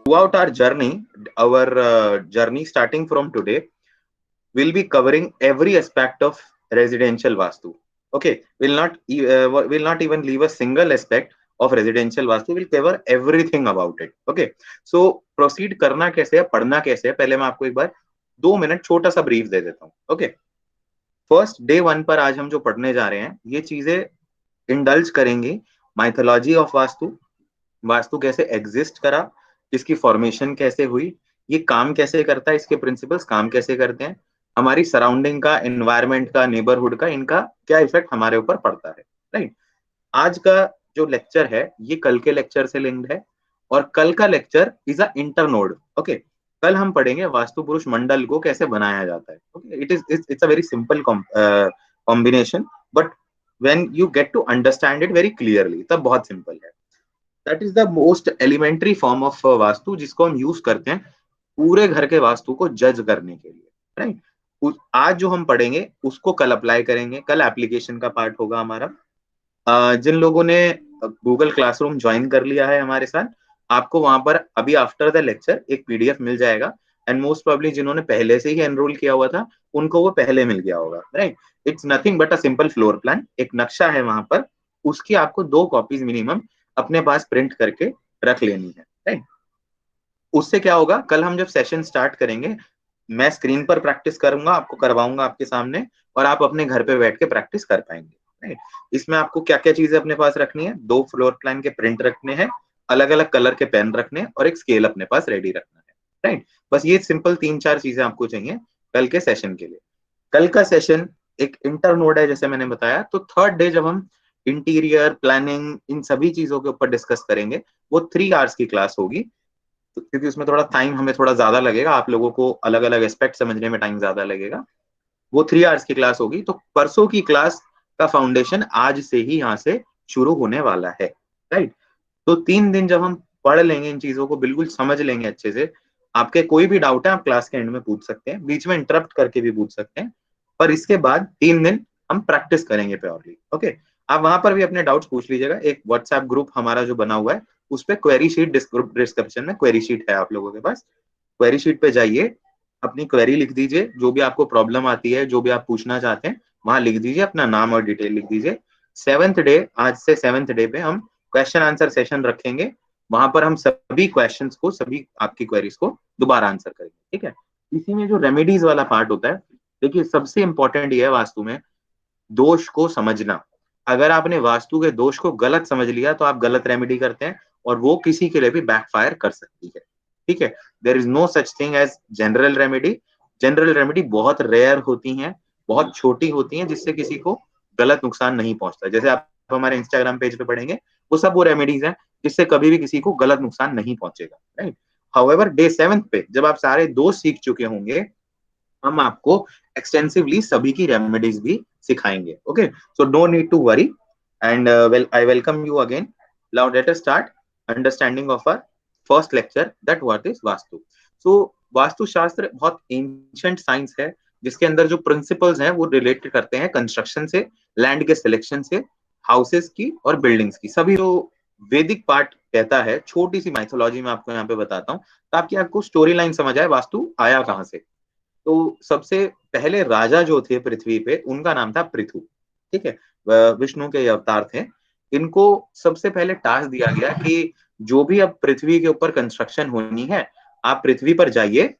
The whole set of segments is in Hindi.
Throughout our journey starting from today, we'll be covering every aspect of residential Vastu. Okay, will not even leave a single aspect of residential Vastu. We'll cover everything about it. Okay, so proceed करना कैसे है, पढ़ना कैसे है, पहले मैं आपको एक बार 2 मिनट छोटा सा ब्रीफ दे देता हूँ. ओके, फर्स्ट डे 1 पर आज हम जो पढ़ने जा रहे हैं ये चीजें इंडल्ज करेंगे. माइथोलॉजी ऑफ वास्तु, वास्तु कैसे एग्जिस्ट करा, इसकी फॉर्मेशन कैसे हुई, ये काम कैसे करता है, इसके प्रिंसिपल्स काम कैसे करते हैं, हमारी सराउंडिंग का, एनवायरमेंट का, नेबरहुड का, इनका क्या इफेक्ट हमारे ऊपर पड़ता है. राइट. आज का जो लेक्चर है ये कल के लेक्चर से लिंक्ड है और कल का lecture is a internode. Okay, कल हम पढ़ेंगे वास्तु पुरुष मंडल को कैसे बनाया जाता है. Okay, it's a very simple combination, but when you get to understand it very clearly तब बहुत सिंपल है. That is the most elementary form of Vastu जिसको हम यूज करते हैं पूरे घर के वास्तु को जज करने के लिए. राइट. आज जो हम पढ़ेंगे उसको कल अप्लाई करेंगे, कल एप्लीकेशन का पार्ट होगा हमारा. जिन लोगों ने गूगल क्लासरूम ज्वाइन कर लिया है हमारे साथ, आपको वहां पर अभी आफ्टर द लेक्चर एक पीडीएफ मिल जाएगा. एंड मोस्ट प्रोबेबली जिन्होंने पहले से ही एनरोल किया हुआ था उनको वो पहले मिल गया होगा. Right. It's nothing but a simple floor plan, एक नक्शा है वहां पर, उसकी आपको 2 कॉपीज मिनिमम अपने पास प्रिंट करके रख लेनी है. राइट. उससे क्या होगा, कल हम जब सेशन स्टार्ट करेंगे मैं स्क्रीन पर प्रैक्टिस करूंगा, आपको करवाऊंगा आपके सामने, और आप अपने घर पे बैठ के प्रैक्टिस कर पाएंगे. राइट. इसमें आपको क्या क्या चीजें अपने पास रखनी है, 2 फ्लोर प्लान के प्रिंट रखने हैं, अलग अलग कलर के पेन रखने हैं और एक स्केल अपने पास रेडी रखना है. राइट. बस ये सिंपल 3-4 चीजें आपको चाहिए कल के सेशन के लिए. कल का सेशन एक इंटरनोड है जैसे मैंने बताया. तो थर्ड डे जब हम इंटीरियर प्लानिंग इन सभी चीजों के ऊपर डिस्कस करेंगे, वो 3 आवर्स की क्लास होगी. क्योंकि उसमें थोड़ा टाइम हमें थोड़ा ज्यादा लगेगा, आप लोगों को अलग अलग एस्पेक्ट समझने में टाइम ज्यादा लगेगा. वो 3 आवर्स की क्लास होगी. तो परसों की क्लास का फाउंडेशन आज से ही यहाँ से शुरू होने वाला है. राइट. तो 3 दिन जब हम पढ़ लेंगे इन चीजों को, बिल्कुल समझ लेंगे अच्छे से, आपके कोई भी डाउट है आप क्लास के एंड में पूछ सकते हैं, बीच में इंटरप्ट करके भी पूछ सकते हैं. पर इसके बाद 3 दिन हम प्रैक्टिस करेंगे प्योरली. ओके, आप वहां पर भी अपने डाउट्स पूछ लीजिएगा. एक व्हाट्सएप ग्रुप हमारा जो बना हुआ है उस पर क्वेरी शीट, डिस्क्रिप्शन में क्वेरी शीट है आप लोगों के पास. क्वेरी शीट पे जाइए, अपनी क्वेरी लिख दीजिए, जो भी आपको प्रॉब्लम आती है, जो भी आप पूछना चाहते हैं वहां लिख दीजिए, अपना नाम और डिटेल लिख दीजिए. 7th डे, आज से 7th डे पे हम क्वेश्चन आंसर सेशन रखेंगे. वहां पर हम सभी क्वेश्चंस को, सभी आपकी क्वेरीज को दोबारा आंसर करेंगे. ठीक है. इसी में जो रेमेडीज वाला पार्ट होता है, देखिए सबसे इंपॉर्टेंट ये है वास्तु में दोष को समझना. अगर आपने वास्तु के दोष को गलत समझ लिया तो आप गलत रेमेडी करते हैं और वो किसी के लिए भी बैकफायर कर सकती है. ठीक है. There is no such thing as general remedy. General remedy बहुत रेयर होती हैं, बहुत छोटी होती हैं, जिससे किसी को गलत नुकसान नहीं पहुंचता. जैसे आप हमारे इंस्टाग्राम पेज पे पढ़ेंगे वो सब वो रेमेडीज हैं जिससे कभी भी किसी को गलत नुकसान नहीं पहुंचेगा. राइट. हाउएवर डे 7 पे जब आप सारे दोष सीख चुके होंगे, हम आपको एक्सटेंसिवली सभी की रेमेडीज भी सिखाएंगे. Okay, so no need to worry. And well, I welcome you again. Now let us start understanding of our first lecture, that what is Vastu. So Vastu Shastra बहुत एंशिएंट साइंस है जिसके अंदर जो प्रिंसिपल्स हैं वो रिलेटेड करते हैं कंस्ट्रक्शन से, लैंड के सिलेक्शन से, हाउसेस की और बिल्डिंग्स की. सभी जो वैदिक पार्ट कहता है, छोटी सी माइथोलॉजी में आपको यहाँ पे बताता हूँ ताकि आपको स्टोरी लाइन समझ आए वास्तु आया कहाँ से. तो सबसे पहले राजा जो थे पृथ्वी पे उनका नाम था पृथु. ठीक है. विष्णु के अवतार थे. इनको सबसे पहले टास्क दिया गया कि जो भी अब पृथ्वी के ऊपर कंस्ट्रक्शन होनी है, आप पृथ्वी पर जाइए,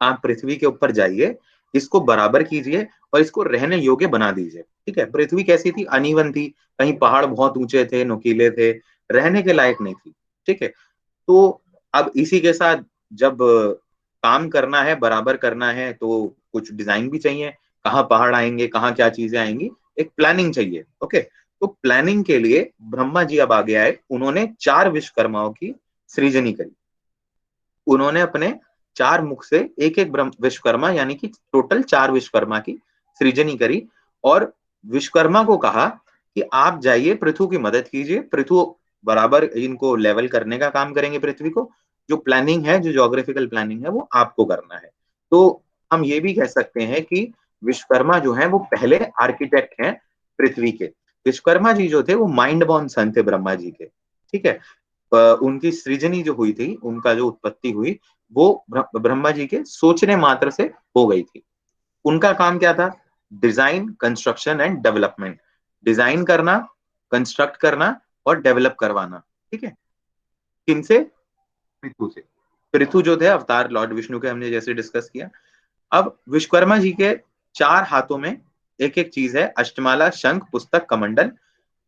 आप पृथ्वी के ऊपर जाइए, इसको बराबर कीजिए और इसको रहने योग्य बना दीजिए. ठीक है. पृथ्वी कैसी थी, अनइवन थी, कहीं पहाड़ बहुत ऊंचे थे, नुकीले थे, रहने के लायक नहीं थी. ठीक है. तो अब इसी के साथ जब काम करना है, बराबर करना है, तो कुछ डिजाइन भी चाहिए, कहाँ पहाड़ आएंगे, कहाँ क्या चीजें आएंगी, एक प्लानिंग चाहिए. ओके. तो प्लानिंग के लिए ब्रह्मा जी अब आगे आए, उन्होंने 4 विश्वकर्माओं की सृजनी करी. उन्होंने अपने 4 मुख से एक एक विश्वकर्मा, यानी कि टोटल 4 विश्वकर्मा की सृजनी करी और विश्वकर्मा को कहा कि आप जाइए पृथ्वी की मदद कीजिए, पृथ्वी बराबर इनको लेवल करने का काम करेंगे. पृथ्वी को जो प्लानिंग है, जो ज्योग्राफिकल प्लानिंग है, वो आपको करना है. तो हम ये भी कह सकते हैं कि विश्वकर्मा जो है वो पहले आर्किटेक्ट हैं पृथ्वी के. विश्वकर्मा जी जो थे वो माइंड बॉर्न सन थे ब्रह्मा जी के. ठीक है. उनकी सृजनी जो हुई थी, उनका जो उत्पत्ति हुई, वो ब्रह्मा जी के सोचने मात्र से हो गई थी। उनका काम क्या था? Design, construction and development. Design करना, कंस्ट्रक्ट करना और डेवलप करवाना। ठीक है, किनसे? पृथु से। पृथु जो थे अवतार लॉर्ड विष्णु के, हमने जैसे डिस्कस किया। अब विश्वकर्मा जी के 4 हाथों में एक एक चीज है, अष्टमाला, शंख, पुस्तक, कमंडल,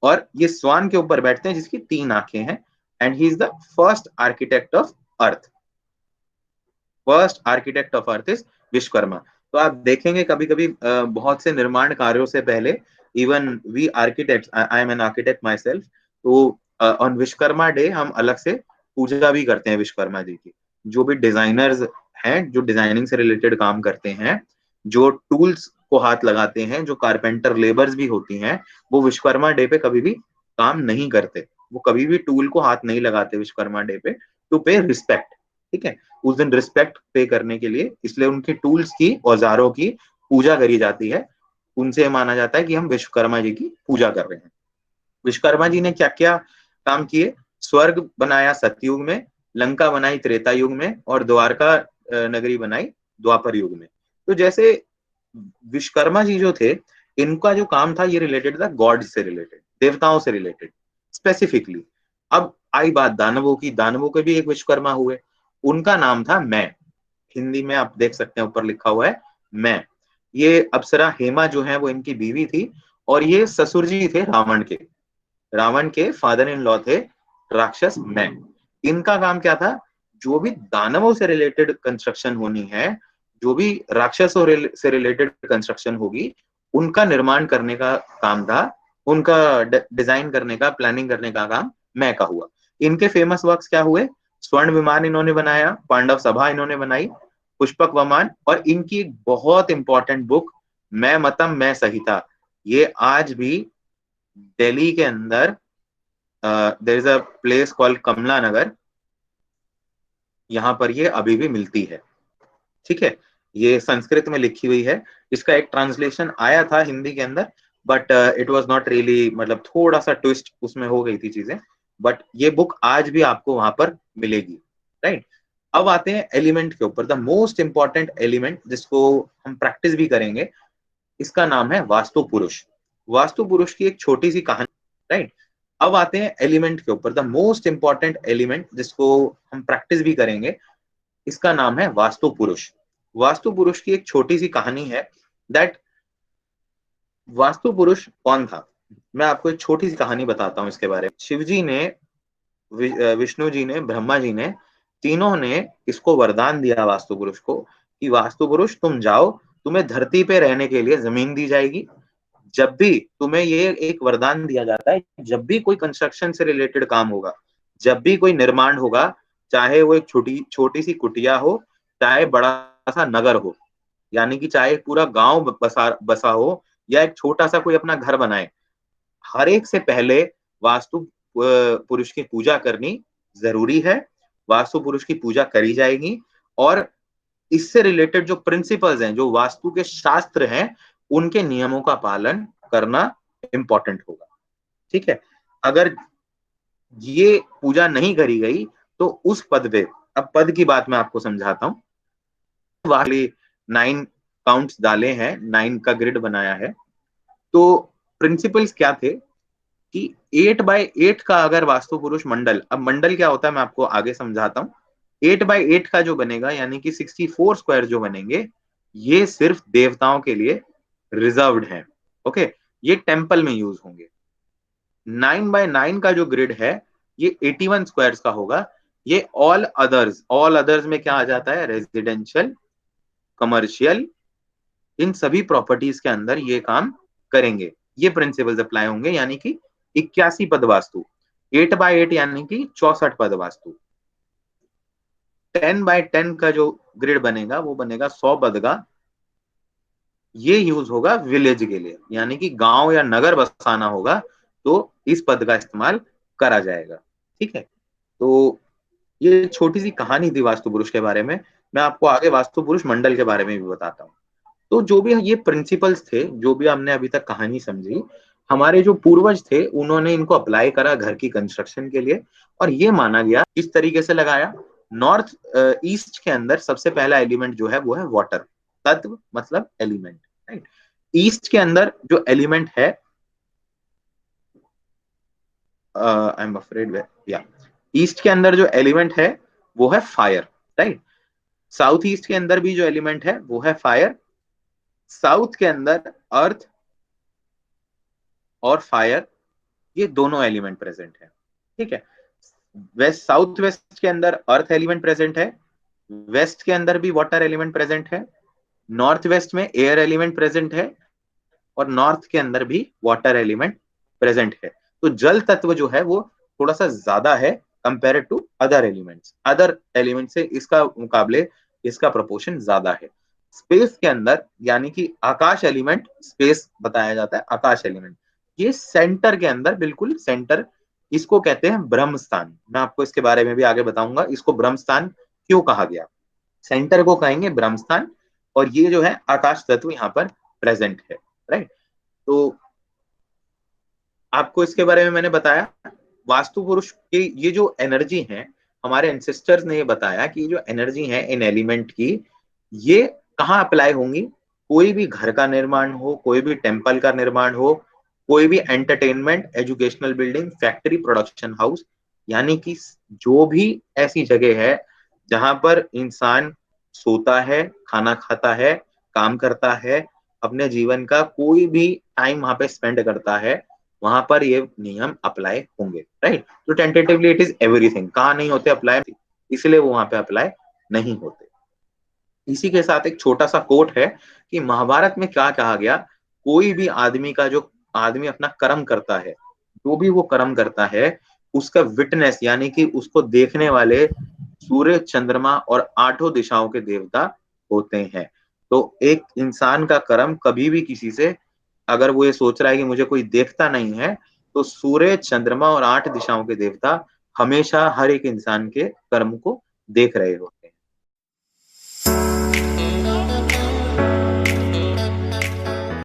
और ये स्वान के ऊपर बैठते हैं जिसकी 3 आंखें हैं। And he is the first architect of earth. First architect of earth is Vishwakarma. तो आप देखेंगे कभी कभी बहुत से निर्माण कार्यों से पहले, even we architect, I am an architect myself, तो ऑन विश्वकर्मा डे हम अलग से पूजा भी करते हैं विश्वकर्मा जी की। जो भी डिजाइनर्स हैं, जो डिजाइनिंग से रिलेटेड काम करते हैं, जो टूल्स को हाथ लगाते हैं, जो कारपेंटर लेबर्स भी होती हैं, वो विश्वकर्मा डे पे कभी भी काम नहीं करते। वो कभी भी टूल को हाथ नहीं लगाते विश्वकर्मा डे पे, टू पे रिस्पेक्ट। ठीक है, उस दिन रिस्पेक्ट पे करने के लिए, इसलिए उनके टूल्स की, औजारों की पूजा करी जाती है। उनसे माना जाता है कि हम विश्वकर्मा जी की पूजा कर रहे हैं। विश्वकर्मा जी ने क्या क्या काम किए? स्वर्ग बनाया सतयुग में, लंका बनाई त्रेता युग में, और द्वारका नगरी बनाई द्वापर युग में। तो जैसे विश्वकर्मा जी जो थे, इनका जो काम था ये रिलेटेड था गॉड से रिलेटेड, देवताओं से रिलेटेड स्पेसिफिकली। अब आई बात दानवों की। दानवों के भी एक विश्वकर्मा हुए, उनका नाम था मैं। हिंदी में आप देख सकते हैं ऊपर लिखा हुआ है मैं। ये अप्सरा हेमा जो है वो इनकी बीवी थी, और ये ससुर जी थे रावण के। रावण के फादर इन लॉ थे राक्षस मैं। इनका काम क्या था? जो भी दानवों से रिलेटेड कंस्ट्रक्शन होनी है, जो भी राक्षसों से रिलेटेड कंस्ट्रक्शन होगी, उनका निर्माण करने का काम था, उनका डिजाइन करने का, प्लानिंग करने का काम मैं का हुआ। इनके फेमस वर्क्स क्या हुए? स्वर्ण विमान इन्होंने बनाया, पांडव सभा इन्होंने बनाई, पुष्पक विमान, और इनकी एक बहुत इंपॉर्टेंट बुक मैं मतम मैं संहिता, ये आज भी दिल्ली के अंदर there is a place called Kamla Nagar, यहाँ पर ये अभी भी मिलती है। ठीक है, ये संस्कृत में लिखी हुई है। इसका एक ट्रांसलेशन आया था हिंदी के अंदर, but it was not really, मतलब थोड़ा सा ट्विस्ट उसमें हो गई थी चीजें। बट ये बुक आज भी आपको वहां पर मिलेगी। राइट, अब आते हैं एलिमेंट के ऊपर। द मोस्ट इंपॉर्टेंट एलिमेंट जिसको हम प्रैक्टिस भी करेंगे, इसका नाम है वास्तु पुरुष। वास्तु पुरुष की एक छोटी सी कहानी। राइट, अब आते हैं एलिमेंट के ऊपर। द मोस्ट इंपॉर्टेंट एलिमेंट जिसको हम प्रैक्टिस भी करेंगे, इसका नाम है वास्तु पुरुष। वास्तु पुरुष की एक छोटी सी कहानी है दैट वास्तु पुरुष कौन था। मैं आपको एक छोटी सी कहानी बताता हूं इसके बारे में। शिव जी ने, विष्णु जी ने, ब्रह्मा जी ने, तीनों ने इसको वरदान दिया वास्तु पुरुष को कि वास्तु पुरुष तुम जाओ, तुम्हें धरती पे रहने के लिए जमीन दी जाएगी। जब भी तुम्हें ये एक वरदान दिया जाता है, जब भी कोई कंस्ट्रक्शन से रिलेटेड काम होगा, जब भी कोई निर्माण होगा, चाहे वो एक छोटी छोटी सी कुटिया हो, चाहे बड़ा सा नगर हो, यानी कि चाहे पूरा गांव बसा बसा हो, या एक छोटा सा कोई अपना घर बनाए, हर एक से पहले वास्तु पुरुष की पूजा करनी जरूरी है। वास्तु पुरुष की पूजा करी जाएगी, और इससे रिलेटेड जो प्रिंसिपल्स हैं, जो वास्तु के शास्त्र हैं, उनके नियमों का पालन करना इंपॉर्टेंट होगा। ठीक है, अगर ये पूजा नहीं करी गई तो उस पद पे, अब पद की बात मैं आपको समझाता हूँ। वाली 9 काउंट्स डाले हैं, 9 का ग्रिड बनाया है। तो प्रिंसिपल्स क्या थे कि 8x8 का अगर वास्तु पुरुष मंडल, अब मंडल क्या होता है मैं आपको आगे समझाता हूँ। 8x8 का जो बनेगा, यानी कि 64 स्क्वायर जो बनेंगे, ये सिर्फ देवताओं के लिए रिजर्व्ड है। ओके, ये टेम्पल में यूज होंगे। 9x9 का जो ग्रिड है, ये 81 स्क्वायर्स का होगा। ये ऑल अदर्स, ऑल अदर्स में क्या आ जाता है? रेजिडेंशियल, कमर्शियल, इन सभी प्रॉपर्टीज के अंदर ये काम करेंगे। ये प्रिंसिपल्स अप्लाई होंगे, यानी कि 81 पद वास्तु। 8x8 यानी कि 64 पद वास्तु। 10x10 का जो ग्रिड बनेगा, वो बनेगा 100 पद का। ये यूज होगा विलेज के लिए, यानी कि गांव या नगर बसाना होगा तो इस पद का इस्तेमाल करा जाएगा। ठीक है, तो ये छोटी सी कहानी थी वास्तु पुरुष के बारे में। मैं आपको आगे वास्तु पुरुष मंडल के बारे में भी बताता हूँ। तो जो भी ये प्रिंसिपल्स थे, जो भी हमने अभी तक कहानी समझी, हमारे जो पूर्वज थे उन्होंने इनको अप्लाई करा घर की कंस्ट्रक्शन के लिए, और ये माना गया, इस तरीके से लगाया। नॉर्थ ईस्ट के अंदर सबसे पहला एलिमेंट जो है वो है वाटर, तत्व मतलब एलिमेंट, राइट। ईस्ट के अंदर जो एलिमेंट है, आई एम अफ्रेड, या ईस्ट के अंदर जो एलिमेंट है वो है फायर, राइट। साउथ ईस्ट के अंदर भी जो एलिमेंट है वो है फायर। साउथ के अंदर अर्थ और फायर, ये दोनों एलिमेंट प्रेजेंट है, ठीक है। वेस्ट, साउथ वेस्ट के अंदर अर्थ एलिमेंट प्रेजेंट है, वेस्ट के अंदर भी वाटर एलिमेंट प्रेजेंट है, नॉर्थ वेस्ट में एयर एलिमेंट प्रेजेंट है, और नॉर्थ के अंदर भी वाटर एलिमेंट प्रेजेंट है। तो जल तत्व जो है वो थोड़ा सा ज्यादा है compare to other elements, other element से इसका मुकाबले इसका प्रोपोर्शन ज्यादा है। स्पेस के अंदर, यानी कि आकाश एलिमेंट, स्पेस बताया जाता है आकाश एलिमेंट, ये सेंटर के अंदर, बिल्कुल सेंटर, इसको कहते हैं ब्रह्म स्थान। मैं आपको इसके बारे में भी आगे बताऊंगा, इसको ब्रह्म स्थान क्यों कहा गया। सेंटर को कहेंगे ब्रह्म स्थान, और ये जो है आकाश तत्व यहाँ पर प्रेजेंट है, राइट। तो आपको इसके बारे में मैंने बताया। वास्तु पुरुष की ये जो एनर्जी है, हमारे एंसेस्टर्स ने ये बताया कि जो एनर्जी है इन एलिमेंट की, ये कहाँ अप्लाई होंगी। कोई भी घर का निर्माण हो, कोई भी टेम्पल का निर्माण हो, कोई भी entertainment, educational building, factory, production house, यानी कि जो भी ऐसी जगह है जहां पर इंसान सोता है, खाना खाता है, काम करता है, अपने जीवन का कोई भी टाइम वहां पे स्पेंड करता है, वहां पर ये नियम अप्लाई होंगे, राइट। तो टेंटेटिवली इट इज एवरीथिंग, कहाँ नहीं होते अप्लाई, इसलिए वो वहां पे अप्लाई नहीं होते। इसी के साथ एक छोटा सा कोट है कि महाभारत में क्या कहा गया, कोई भी आदमी का, जो आदमी अपना कर्म करता है, जो भी वो कर्म करता है, उसका विटनेस, यानी कि उसको देखने वाले सूर्य, चंद्रमा और आठों दिशाओं के देवता होते हैं। तो एक इंसान का कर्म कभी भी किसी से, अगर वो ये सोच रहा है कि मुझे कोई देखता नहीं है, तो सूर्य, चंद्रमा और आठ दिशाओं के देवता हमेशा हर एक इंसान के कर्म को देख रहे हो।